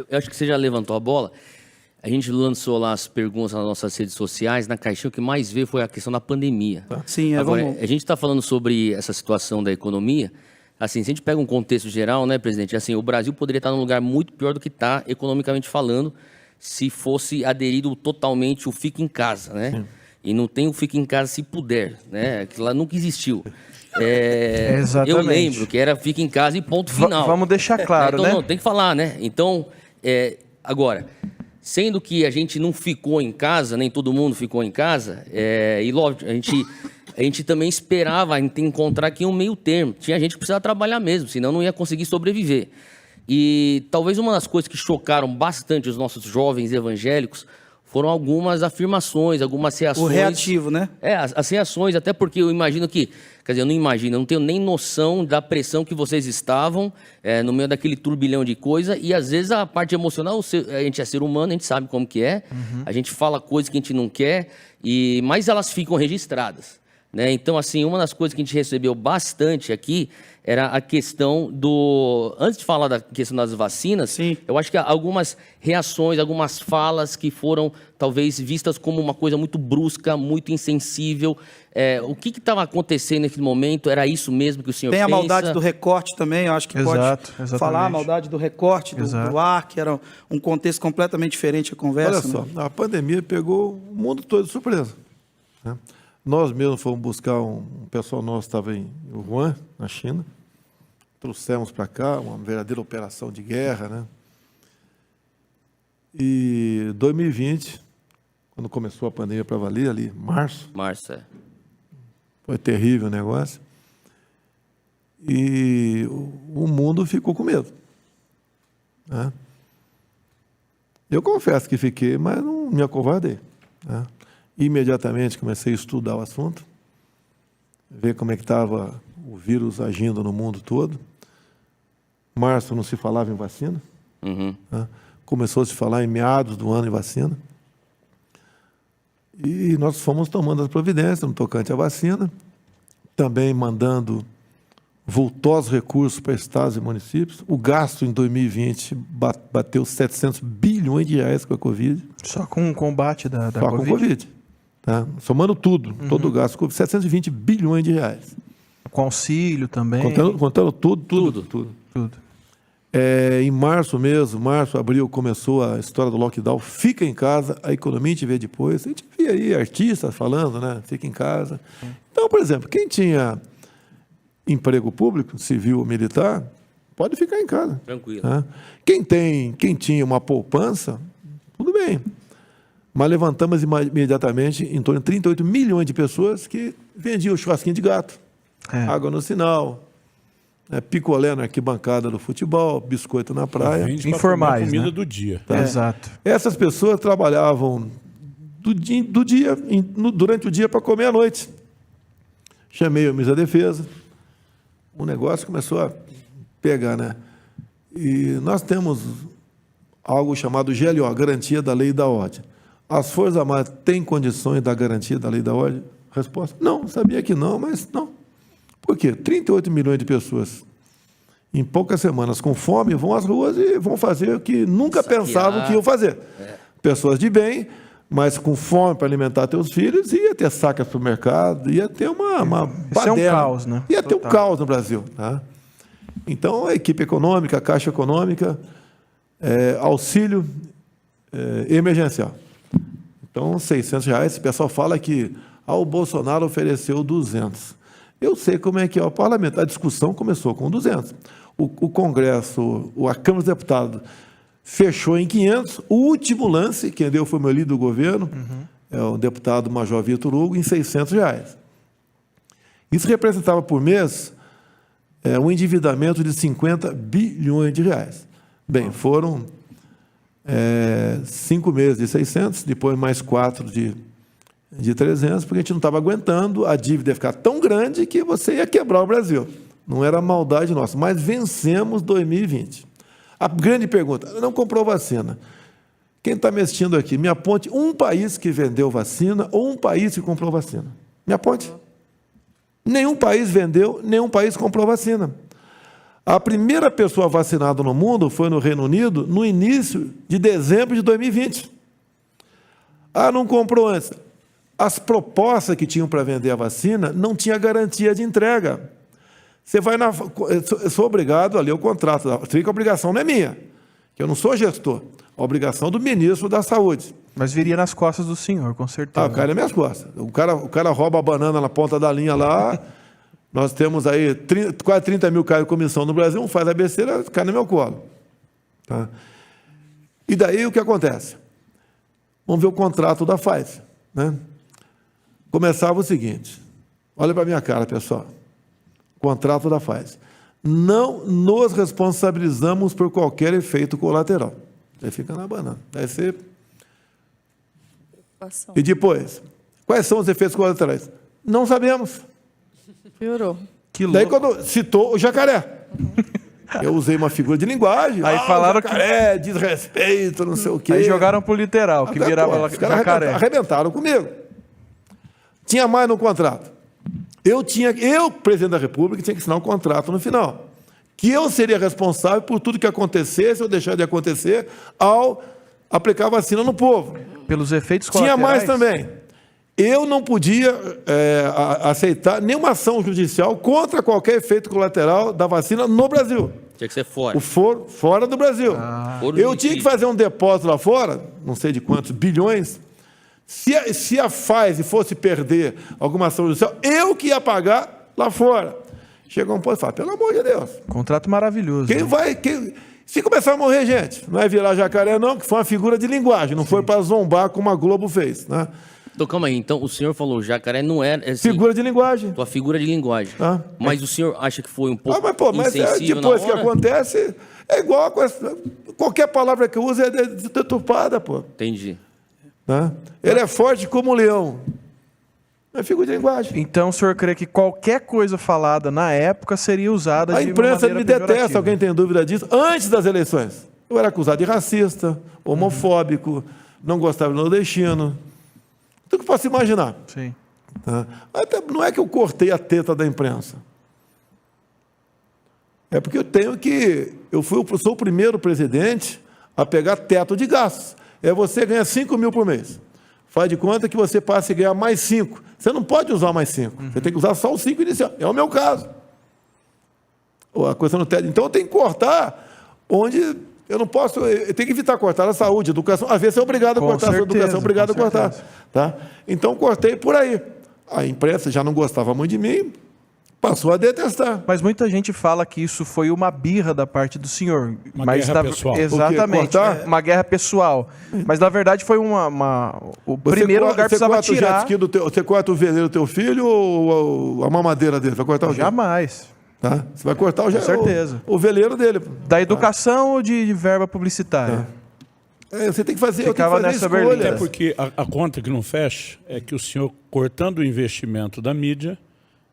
Eu acho que você já levantou a bola. A gente lançou lá as perguntas nas nossas redes sociais. Na caixinha, o que mais veio foi a questão da pandemia. Sim, Agora, vamos... a gente está falando sobre essa situação da economia. Assim, se a gente pega um contexto geral, né, presidente? Assim, o Brasil poderia estar num lugar muito pior do que está, economicamente falando, se fosse aderido totalmente o Fica em Casa, né? Sim. E não tem o Fica em Casa se puder, né? Aquilo lá nunca existiu. Exatamente. Eu lembro que era Fica em Casa e ponto final. Vamos deixar claro, então, né? Não, tem que falar, né? Então, agora, sendo que a gente não ficou em casa, nem todo mundo ficou em casa, e lógico, a gente também esperava encontrar aqui um meio termo. Tinha gente que precisava trabalhar mesmo, senão não ia conseguir sobreviver. E talvez uma das coisas que chocaram bastante os nossos jovens evangélicos foram algumas afirmações, algumas reações. O reativo, né? As reações, até porque eu imagino que... Quer dizer, eu não imagino, eu não tenho nem noção da pressão que vocês estavam no meio daquele turbilhão de coisa. E, às vezes, a parte emocional, a gente é ser humano, a gente sabe como que é. Uhum. A gente fala coisas que a gente não quer, mas elas ficam registradas, né? Então, assim, uma das coisas que a gente recebeu bastante aqui era a questão do... Antes de falar da questão das vacinas, sim, eu acho que algumas reações, algumas falas que foram, talvez, vistas como uma coisa muito brusca, muito insensível. O que estava acontecendo nesse momento? Era isso mesmo que o senhor pensa? Tem a maldade do recorte também, eu acho que Exato, pode falar a maldade do recorte, do ar, que era um contexto completamente diferente a conversa. Olha só, a pandemia pegou o mundo todo de surpresa, né? Nós mesmos fomos buscar um pessoal nosso estava em Wuhan, na China, trouxemos para cá uma verdadeira operação de guerra, né? E 2020, quando começou a pandemia para valer, ali, março, foi terrível o negócio, e o mundo ficou com medo, né? Eu confesso que fiquei, mas não me acovardei, né? Imediatamente comecei a estudar o assunto, ver como é que estava o vírus agindo no mundo todo. Março não se falava em vacina, né? Começou a se falar em meados do ano em vacina. E nós fomos tomando as providências no tocante à vacina, também mandando vultosos recursos para estados e municípios. O gasto em 2020 bateu 700 bilhões de reais com a Covid. Só com o combate da Covid? Só com Covid. Tá? Somando tudo, todo o gasto, 720 bilhões de reais. Com auxílio também. Contando tudo. Em março mesmo, abril, começou a história do lockdown. Fica em casa, a economia a gente vê depois. A gente via aí artistas falando, né? Fica em casa. Então, por exemplo, quem tinha emprego público, civil ou militar, pode ficar em casa. Tranquilo. Né? Quem tinha uma poupança, tudo bem. Mas levantamos imediatamente em torno de 38 milhões de pessoas que vendiam churrasquinho de gato, água no sinal, picolé na arquibancada do futebol, biscoito na praia. Informais, comida, né? do dia. Tá? Exato. Essas pessoas trabalhavam durante o dia para comer à noite. Chamei o ministro da Defesa, o negócio começou a pegar, né? E nós temos algo chamado GLO, Garantia da Lei e da Ordem. As Forças Armadas têm condições da garantia da lei e da ordem? Resposta: não, sabia que não, mas não. Por quê? 38 milhões de pessoas, em poucas semanas, com fome, vão às ruas e vão fazer o que nunca pensavam que iam fazer. Pessoas de bem, mas com fome para alimentar teus filhos, ia ter saca para o mercado, ia ter uma baderna. Isso é um caos, né? Ia ter um caos no Brasil. Tá? Então, a equipe econômica, a Caixa Econômica, auxílio emergencial. Então, R$600, o pessoal fala que o Bolsonaro ofereceu 200. Eu sei como é que é o parlamento. A discussão começou com 200. O Congresso, a Câmara dos Deputados, fechou em 500. O último lance, quem deu foi o meu líder do governo, é o deputado Major Vitor Hugo, em R$600. Isso representava por mês um endividamento de 50 bilhões de reais. Bem, foram 5 meses de 600, depois mais 4 de 300, porque a gente não estava aguentando, a dívida ia ficar tão grande que você ia quebrar o Brasil. Não era maldade nossa, mas vencemos 2020. A grande pergunta: não comprou vacina. Quem está me assistindo aqui, me aponte um país que vendeu vacina ou um país que comprou vacina. Me aponte. Nenhum país vendeu, nenhum país comprou vacina. A primeira pessoa vacinada no mundo foi no Reino Unido no início de dezembro de 2020. Ah, não comprou antes. As propostas que tinham para vender a vacina não tinha garantia de entrega. Você vai na... Eu sou obrigado a ler o contrato. A obrigação não é minha, que eu não sou gestor. A obrigação do ministro da Saúde. Mas viria nas costas do senhor, com certeza. Ah, o cara é minhas costas. O cara rouba a banana na ponta da linha lá. Nós temos aí quase 30 mil caras de comissão no Brasil. Um faz a besteira, cai no meu colo. Tá? E daí o que acontece? Vamos ver o contrato da Pfizer. Né? Começava o seguinte. Olha para a minha cara, pessoal. Contrato da Pfizer. Não nos responsabilizamos por qualquer efeito colateral. Aí fica na banana. Vai ser... E depois, quais são os efeitos colaterais? Não sabemos. Piorou. Que louco. Daí quando citou o jacaré. Eu usei uma figura de linguagem. Aí falaram jacaré, desrespeito, não sei o quê. Aí jogaram pro literal, que virava Os caras jacaré. arrebentaram comigo. Tinha mais no contrato. Eu, presidente da República, tinha que assinar um contrato no final. Que eu seria responsável por tudo que acontecesse ou deixar de acontecer ao aplicar a vacina no povo. Pelos efeitos Tinha colaterais. mais também. Eu não podia aceitar nenhuma ação judicial contra qualquer efeito colateral da vacina no Brasil. Tinha que ser fora. Fora do Brasil. Foro Eu de tinha que sítio. fazer um depósito lá fora, não sei de quantos bilhões. Se a Pfizer fosse perder alguma ação judicial, eu que ia pagar lá fora. Chegou um ponto e fala, pelo amor de Deus. Contrato maravilhoso. Quem né? vai... Se começar a morrer gente, não é virar jacaré não, que foi uma figura de linguagem, não foi para zombar como a Globo fez. Né? Então, calma aí. Então, o senhor falou, jacaré não era... Assim, Figura de linguagem. tua figura de linguagem. Ah. Mas o senhor acha que foi um pouco Mas insensível depois na que hora? acontece, é igual a coisa, qualquer palavra que eu use é deturpada, pô. Entendi. Né? Ele é forte como um leão. É figura de linguagem. Então o senhor crê que qualquer coisa falada na época seria usada A de uma imprensa maneira me detesta, pejorativa? alguém tem dúvida disso? Antes das eleições, eu era acusado de racista, homofóbico, não gostava do nordestino. Tudo que posso imaginar. Sim. Tá? Até não é que eu cortei a teta da imprensa. É porque eu sou o primeiro presidente a pegar teto de gastos. É você ganhar 5 mil por mês. Faz de conta que você passa a ganhar mais 5. Você não pode usar mais 5. Você tem que usar só os 5 iniciais. É o meu caso. A coisa no teto. Então eu tenho que cortar onde eu não posso. Eu tenho que evitar cortar a saúde, a educação. Às vezes é obrigado a Com cortar a certeza, educação, obrigado a com cortar. certeza. Tá? Então cortei por aí. A imprensa já não gostava muito de mim, passou a detestar. Mas muita gente fala que isso foi uma birra da parte do senhor. Uma mas guerra pessoal. Exatamente. O quê? Cortar? Uma guerra pessoal. Mas na verdade foi o primeiro lugar que você precisava corta o jet tirar. ski você corta o veleiro do teu filho ou a mamadeira dele? Vai cortar o quê? Jamais. Tá? Você vai cortar Com certeza. o veleiro dele. Da educação ou de verba publicitária? Você tem que fazer, Ficava eu tenho que fazer nessa escolha. berlinda. Até porque a conta que não fecha é que o senhor, cortando o investimento da mídia,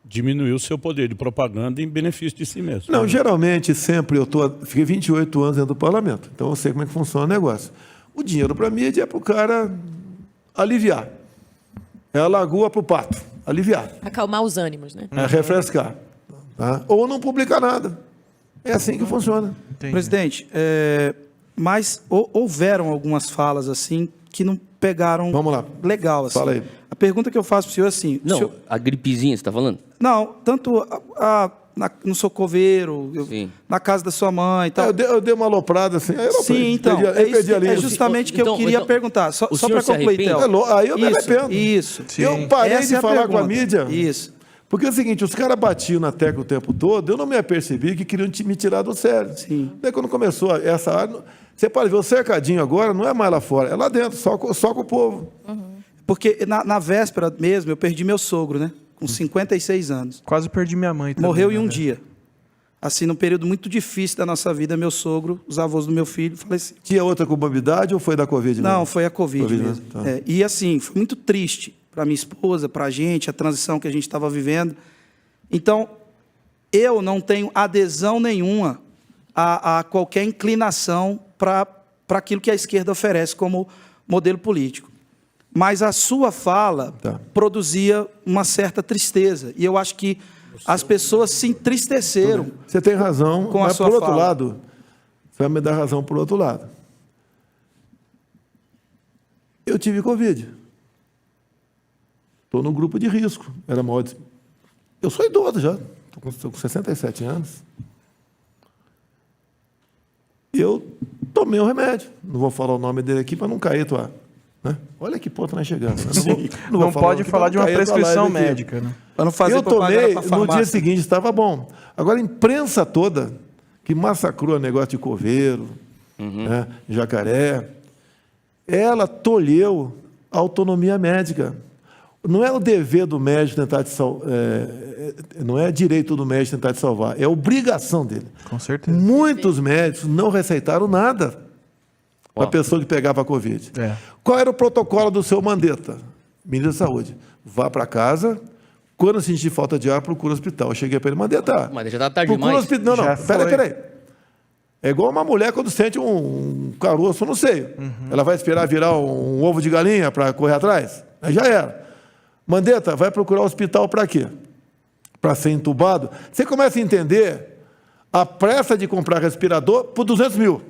diminuiu o seu poder de propaganda em benefício de si mesmo. Não, geralmente, sempre fiquei 28 anos dentro do parlamento, então eu sei como é que funciona o negócio. O dinheiro para a mídia é para o cara aliviar. É a lagoa para o pato, aliviar. Acalmar os ânimos, né? É refrescar. Tá? Ou não publicar nada. É assim que funciona. Entendi. Presidente, mas houveram algumas falas assim que não pegaram Vamos lá. legal. Assim. Fala aí. A pergunta que eu faço para o senhor é assim... o Não, senhor- a gripezinha, você está falando? não, tanto no Socoveiro, Sim. na casa da sua mãe e tal. Eu dei uma aloprada assim. Aí eu Sim, então, perdi, eu perdi a linha. é justamente o que eu Então, queria perguntar. Só o para senhor se concluir, arrepende? Theo. Aí eu me arrependo. Isso. Sim. Eu parei Essa de é a falar com a pergunta. mídia. Isso. Porque é o seguinte, os caras batiam na tecla o tempo todo, eu não me apercebi que queriam me tirar do sério. Sim. Daí quando começou essa área, você pode ver, o cercadinho agora não é mais lá fora, é lá dentro, só com o povo. Porque na véspera mesmo, eu perdi meu sogro, né? Com 56 anos. Quase perdi minha mãe também. Morreu em né, um velho? dia. Assim, num período muito difícil da nossa vida, meu sogro, os avós do meu filho, faleceram. Tinha outra comorbidade ou foi da Covid Não, mesmo? foi a Covid Covid, mesmo. né? Tá. E assim, foi muito triste para minha esposa, para a gente, a transição que a gente estava vivendo. Então, eu não tenho adesão nenhuma a qualquer inclinação para aquilo que a esquerda oferece como modelo político. Mas a sua fala Tá. produzia uma certa tristeza. E eu acho que as pessoas se entristeceram. Você tem razão, Com a mas sua por outro fala. lado, você vai me dar razão por outro lado. Eu tive Covid. Estou no grupo de risco. Era maior de... Eu sou idoso já, estou com 67 anos. Eu tomei um remédio. Não vou falar o nome dele aqui para não cair tua... Né? Olha que ponto nós chegamos. Não pode falar de uma prescrição médica, né? Para não fazer Eu tomei, propaganda pra no dia farmácia. seguinte estava bom. Agora, a imprensa toda, que massacrou o negócio de coveiro, né, jacaré, ela tolheu a autonomia médica. Não é o dever do médico tentar te salvar, não é direito do médico tentar te salvar, é obrigação dele. Com certeza. Muitos médicos não receitaram nada para a pessoa que pegava a Covid. É. Qual era o protocolo do seu Mandetta? Ministro da Saúde. Vá para casa, quando sentir falta de ar, procura o hospital. Eu cheguei para ele, Mandetta. Mas já tá tarde procura o demais. hospital. Não, Já peraí. É igual uma mulher quando sente um caroço no seio. Ela vai esperar virar um ovo de galinha para correr atrás? Aí já era. Mandetta, vai procurar o hospital para quê? Para ser entubado? Você começa a entender a pressa de comprar respirador por 200 mil.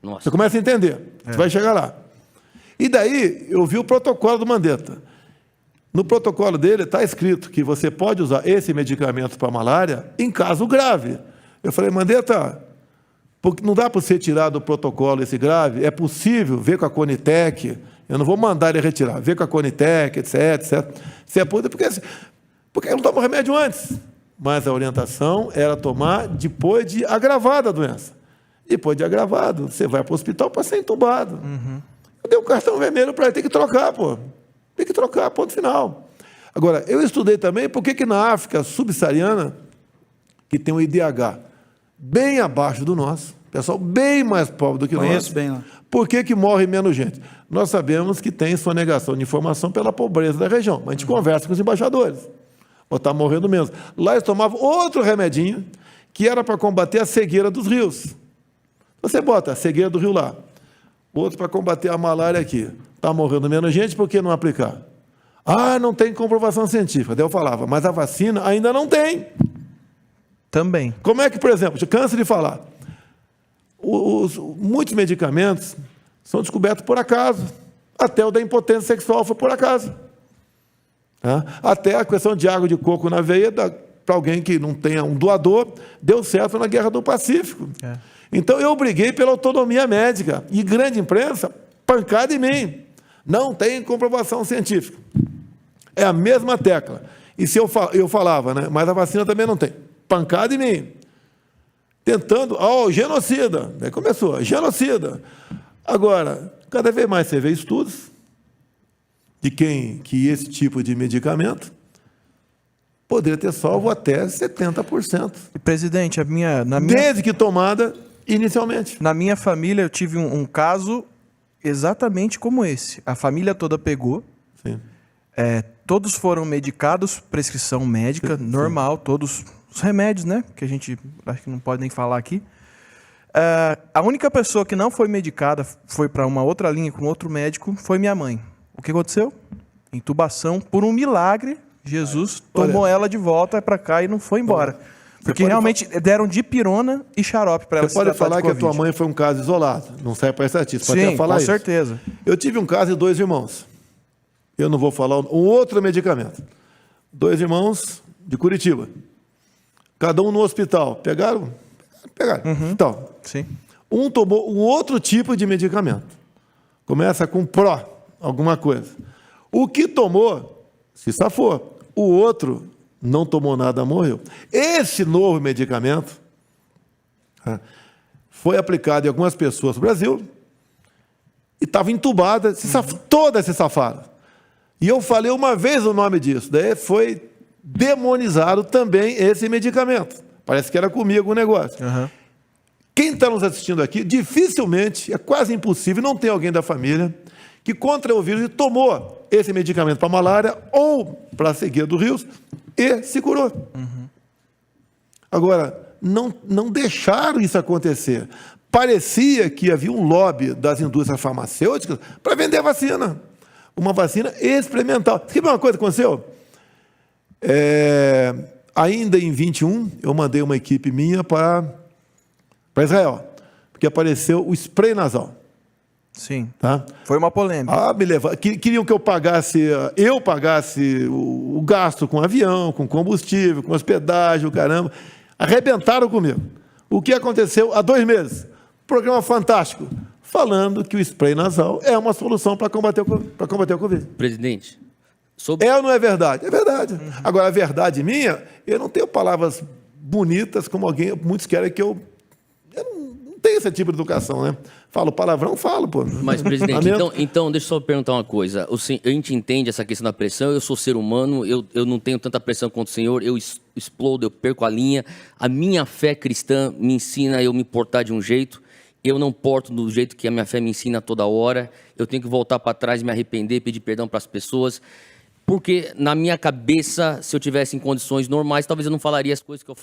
Nossa. Você começa a entender. Você vai chegar lá. E daí, eu vi o protocolo do Mandetta. No protocolo dele está escrito que você pode usar esse medicamento para malária em caso grave. Eu falei, Mandetta, porque não dá para você tirar do protocolo esse grave? É possível ver com a Conitec. Eu não vou mandar ele retirar. Ver com a Conitec, etc, etc. Se é porque eu não tomo remédio antes. Mas a orientação era tomar depois de agravada a doença. Depois de agravado, você vai para o hospital para ser entubado. Eu dei um cartão vermelho para ele, tem que trocar, pô. Tem que trocar, ponto final. Agora, eu estudei também por que na África subsaariana, que tem um IDH bem abaixo do nosso, pessoal bem mais pobre do que nós. Conheço bem lá. Por que morre menos gente? Nós sabemos que tem sonegação de informação pela pobreza da região, mas a gente conversa com os embaixadores. Ou está morrendo menos. Lá eles tomavam outro remedinho, que era para combater a cegueira dos rios. Você bota a cegueira do rio lá, outro para combater a malária aqui. Está morrendo menos gente, por que não aplicar? Ah, não tem comprovação científica. Daí eu falava, mas a vacina ainda não tem. Também. Como é que, por exemplo, eu canso de falar, muitos medicamentos são descobertos por acaso. Até o da impotência sexual foi por acaso. Tá? Até a questão de água de coco na veia, para alguém que não tenha um doador, deu certo na Guerra do Pacífico. É. Então, eu briguei pela autonomia médica. E grande imprensa, pancada em mim. Não tem comprovação científica. É a mesma tecla. E se eu falava, né? Mas a vacina também não tem. Pancada em mim. Tentando, genocida. Daí começou, genocida. Agora, cada vez mais você vê estudos de que esse tipo de medicamento poderia ter salvo até 70%. E, presidente, Desde que tomada inicialmente. na minha família eu tive um caso exatamente como esse. A família toda pegou, Sim. todos foram medicados, prescrição médica, normal, todos os remédios, né? Que a gente acho que não pode nem falar aqui. A única pessoa que não foi medicada, foi para uma outra linha com outro médico, foi minha mãe. O que aconteceu? Intubação, por um milagre, Jesus tomou ela de volta para cá e não foi embora. Porque realmente deram dipirona e xarope para ela. Você pode falar que a tua mãe foi um caso isolado, não serve para estatística, pode até falar com isso. certeza. Eu tive um caso de 2 irmãos. Eu não vou falar um outro medicamento. 2 irmãos de Curitiba. Cada um no hospital. Pegaram? Então, Sim. um tomou um outro tipo de medicamento. Começa com alguma coisa. O que tomou, se safou. O outro não tomou nada, morreu. Esse novo medicamento foi aplicado em algumas pessoas no Brasil e estava entubada, todas se safaram. E eu falei uma vez o nome disso, daí foi demonizado também esse medicamento. Parece que era comigo o negócio. Quem está nos assistindo aqui, dificilmente, é quase impossível, não tem alguém da família que contraiu o vírus e tomou esse medicamento para malária ou para a cegueira do rios e se curou. Agora, não deixaram isso acontecer. Parecia que havia um lobby das indústrias farmacêuticas para vender a vacina. Uma vacina experimental. Sabe uma coisa que aconteceu? ainda em 21, eu mandei uma equipe minha para Israel, porque apareceu o spray nasal. Sim. Tá? Foi uma polêmica. Queriam que eu pagasse o gasto com avião, com combustível, com hospedagem, o caramba. Arrebentaram comigo. O que aconteceu há 2 meses? Programa fantástico, falando que o spray nasal é uma solução para combater o Covid. Presidente, É ou não é verdade? É verdade. Agora, a verdade minha, eu não tenho palavras bonitas como muitos querem que eu não tenho esse tipo de educação, né? Falo palavrão, falo, pô. Mas, presidente, então deixa eu só perguntar uma coisa. A gente entende essa questão da pressão, eu sou ser humano, eu não tenho tanta pressão quanto o senhor, eu explodo, eu perco a linha. A minha fé cristã me ensina a eu me portar de um jeito, eu não porto do jeito que a minha fé me ensina toda hora, eu tenho que voltar para trás, me arrepender, pedir perdão para as pessoas, porque na minha cabeça, se eu tivesse em condições normais, talvez eu não falaria as coisas que eu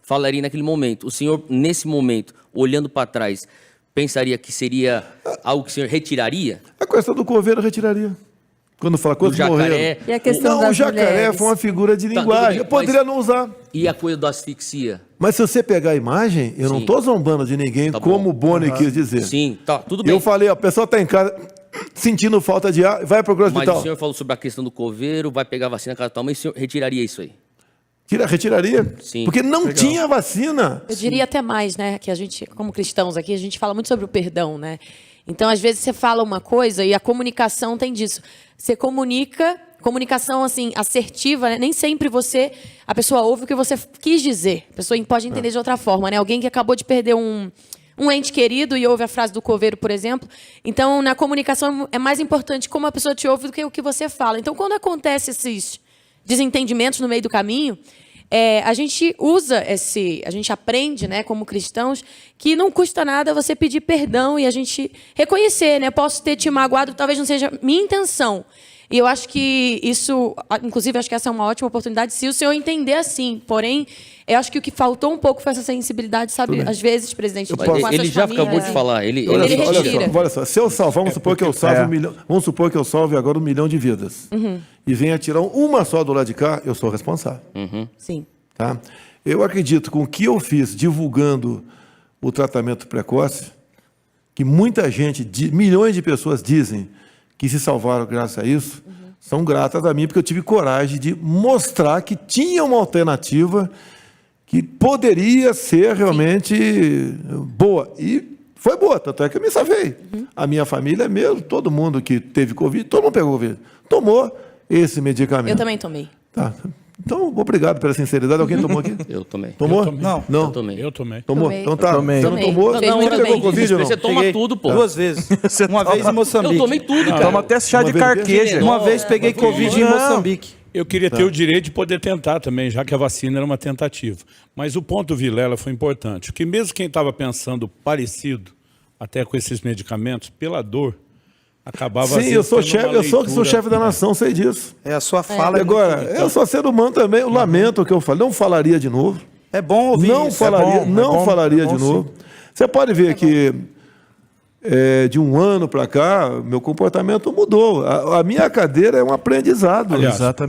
falaria naquele momento. O senhor, nesse momento, olhando para trás, pensaria que seria algo que o senhor retiraria? A questão do coveiro eu retiraria. Quando fala coisa Do que morreram. jacaré. E a questão Não, das o jacaré mulheres? foi uma figura de Tá, linguagem. tudo bem, Eu poderia não usar. E a coisa da asfixia? Mas se você pegar a imagem, eu não Sim. estou zombando de ninguém, Tá bom. como o Boni quis dizer. Sim, tá, tudo bem. Eu falei, a pessoa está em casa sentindo falta de ar, vai procurar o Mas hospital. o senhor falou sobre a questão do coveiro, vai pegar a vacina cada tal, mas o senhor retiraria isso aí? Retiraria. Sim. Porque não tinha vacina. Eu diria até mais, né? Que a gente, como cristãos aqui, a gente fala muito sobre o perdão, né? Então, às vezes, você fala uma coisa e a comunicação tem disso. Você comunicação, assim, assertiva, né? Nem sempre a pessoa ouve o que você quis dizer. A pessoa pode entender de outra forma, né? Alguém que acabou de perder um ente querido e ouve a frase do coveiro, por exemplo. Então, na comunicação, é mais importante como a pessoa te ouve do que o que você fala. Então, quando acontece esses desentendimentos no meio do caminho, a gente a gente aprende, né, como cristãos, que não custa nada você pedir perdão e a gente reconhecer, né? Posso ter te magoado, talvez não seja minha intenção. E eu acho que isso, inclusive, acho que essa é uma ótima oportunidade, se o senhor entender assim. Porém, eu acho que o que faltou um pouco foi essa sensibilidade, sabe? Às vezes, presidente, com Ele essas já famílias, acabou de falar. Ele retira. Olha só, se eu salvar, vamos supor que eu salve 1 milhão, vamos supor que eu salve agora 1 milhão de vidas. E venha tirar uma só do lado de cá, eu sou responsável. Sim. Tá? Eu acredito com o que eu fiz divulgando o tratamento precoce, que muita gente, milhões de pessoas dizem que se salvaram graças a isso, são gratas a mim, porque eu tive coragem de mostrar que tinha uma alternativa que poderia ser realmente boa. E foi boa, tanto é que eu me salvei. A minha família mesmo, todo mundo que teve Covid, todo mundo pegou Covid, tomou esse medicamento. Eu também tomei. Tá. Então, obrigado pela sinceridade. Alguém tomou aqui? Eu tomei. Tomou? Eu tomei. Não. Não. Eu tomei. Eu tomei. Tomou? Tomei. Então tá. Tomei. Você não Tomei. tomou? Fez muito Você pegou bem. Covid ou não? Você toma Peguei tudo, pô. 2 vezes. Uma vez em Moçambique. Eu tomei tudo, cara. Toma até chá de Uma vez carqueja. Uma vez peguei Covid em Não. Moçambique. Eu queria ter o direito de poder tentar também, já que a vacina era uma tentativa. Mas o ponto, Vilela, foi importante. Que mesmo quem estava pensando parecido, até com esses medicamentos, pela dor, acabava... Sim, às vezes, eu sou tendo chefe, uma eu sou leitura. chefe da nação, sei disso. A sua fala é Agora, eu sou ser humano também, eu lamento o que eu falei. Não falaria de novo. É bom ouvir Não isso. falaria, bom, não é bom, falaria é bom de novo. Você pode ver que de um ano para cá, meu comportamento mudou. A minha cadeira é um aprendizado. Aliás, Exatamente.